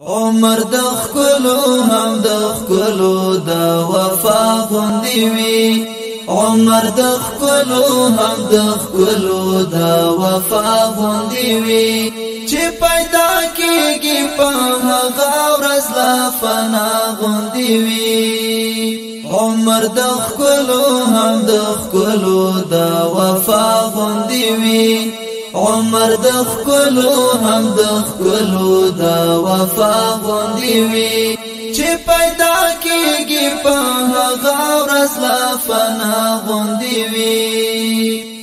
عمر د خلو هم د خلو د وفا غوندي وي عمر د خلو هم د خلو د وفا غوندي وي چې پیدا کیږي په هغه ورځ لا فنا غوندي وي عمر د خلو هم د خلو د وفا غوندي وي عمر د خلو هم د خلو د وفا غوندي وي چې پیدا کیږي په هغه ورځ لا فنا غوندي وي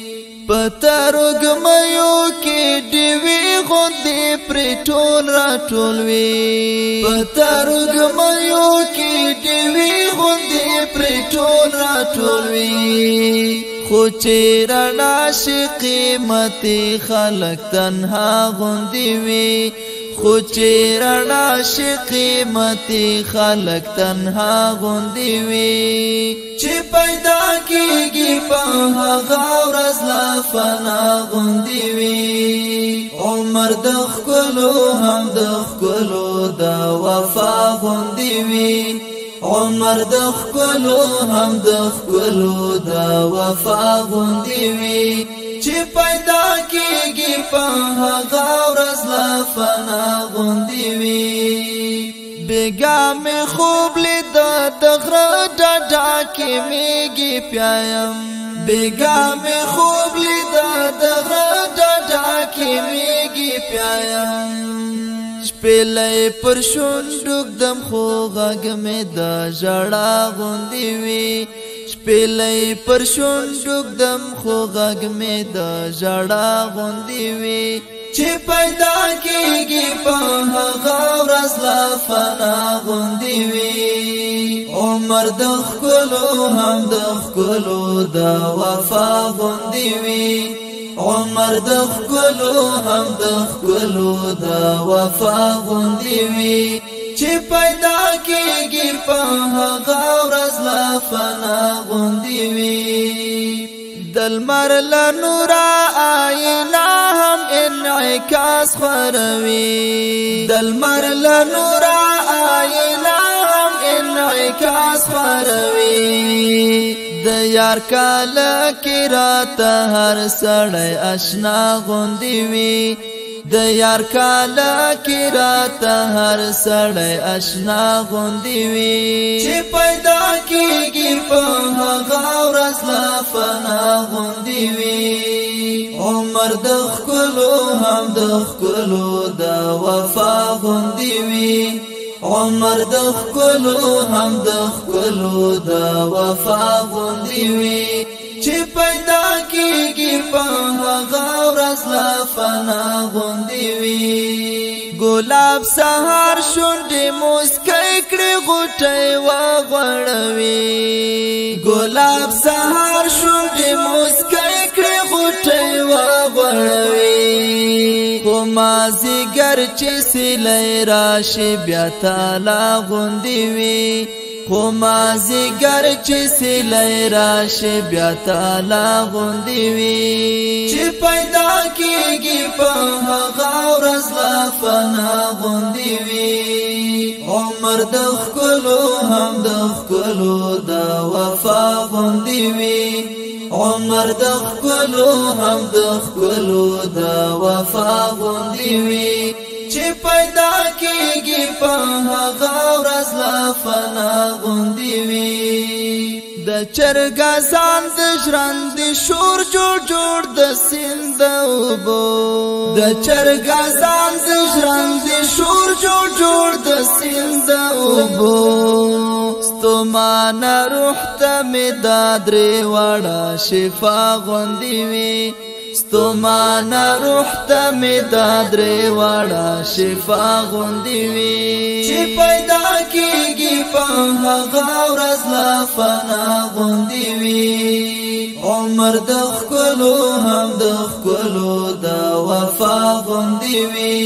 پترګ مېو کې دیوي غوندي پر ټول را ټول وي پترګ مېو کې دیوي غوندي پر ټول را ټول وي خو چې رڼا شي قیمتي خلق تنها غوندي وي خو چې رڼا شي قیمتي خلق تنها غوندي وي چې پیدا کیږي په هغه ورځ لا فنا غوندي وي عمر د خلو هم د خلو د وفا غوندي وي عمر د خلو هم د خلو د وفا غوندي وي چې پیدا کیږي په هغه ورځ لا فنا غوندي وي بیګا مې خوب لید د غره ډډا کې میږي پیایم بیګا مې خوب لید د غره ډډا کې میږي پیایم شپلې پر شونډوک دم خو غږ مې د ژړا غوندي وي شپلې پر شونډوک دم خو غږ مې د ژړا غوندي وي چې پیدا کیږي په هغه ورځ لا فنا غوندي وي عمر د خلو هم د خلو د وفا غوندي وي عمر د خلو هم د خلو د وفا غوندي وي چې پیدا کیږي په هغه ورځ لا فنا غوندي وي دلمر لنور آینا هم انعکاس خوروي دلمر لنور آینا هم انعکاس خوروي د یار کاله کې راته هر سړی آشنا غوندي وي د یار کاله کې راته هر سړی آشنا غوندي وي چې پیدا کیږي په هغه ورځ لا فنا غوندي وي عمر د خلو هم د خلو د وفا غوندي وي عمر د خلو هم د خلو د وفا غوندي وي چې پیدا کیږي په هغه ورځ لا فنا غوندي وي ګلاب سهار شونډې مسکۍ کړې غوټۍ وغوړوي ګلاب سهار شونډې مسکۍ کړې غوټۍ وغوړوي خو مازیګر چې سیلی راشي بیا تالا غوندي وي خو مازیګر چې سیلی راشي بیا تالا غوندي وي چې پیدا کیږي په هغه ورځ لا فنا غوندي وي عمر د خلو هم د خلو د وفا غوندي وي عمر د خلو هم د خلو د وفا غوندي وي چې پیدا کیږي په هغه ورځ لا فنا غوندي وي د چرګا ځان د ژرند شور جوړ جوړ د سیند اوبو د چرګا ځان د ژرند شور جوړ جوړ د سیند اوبو ستومان روح ته مې دادرې واړه شفا غوندي وي ستومان روح ته مې دادرې واړه شفا غوندي وي چې پیدا کیږي په هغه ورځ لا فنا غوندي وي عمر د خلو هم د خلو د وفا غوندي وي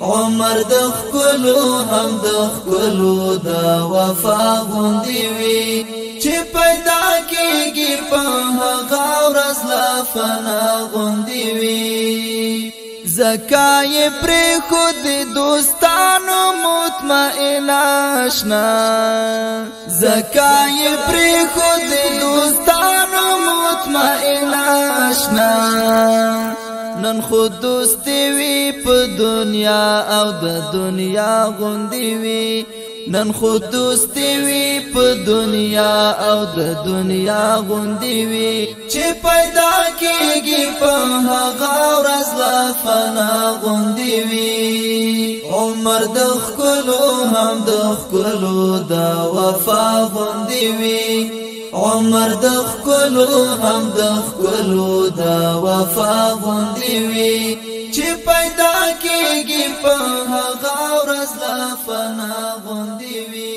عمر د خلو هم د خلو د وفا غوندي وي چې پیدا کیږي په هغه ورځ لا فنا غوندي وي زکای پر خود دوستانو مو مطمئن آشنا زکای پری خود دوستانو مطمئن آشنا نن خود دوستی وی په دنیا او د دنیا غوندی وی نن خود دوستی وی په دنیا او د دنیا غوندی وی چې پیدا کیږي په هغه ورځ لا فنا غوندی وی عمر د خلو هم د خلو د وفا غوندی وی عمر د خلو هم د خلو د وفا غوندی وی چې پیدا کیږي په هغه ورځ لا فنا غوندی وی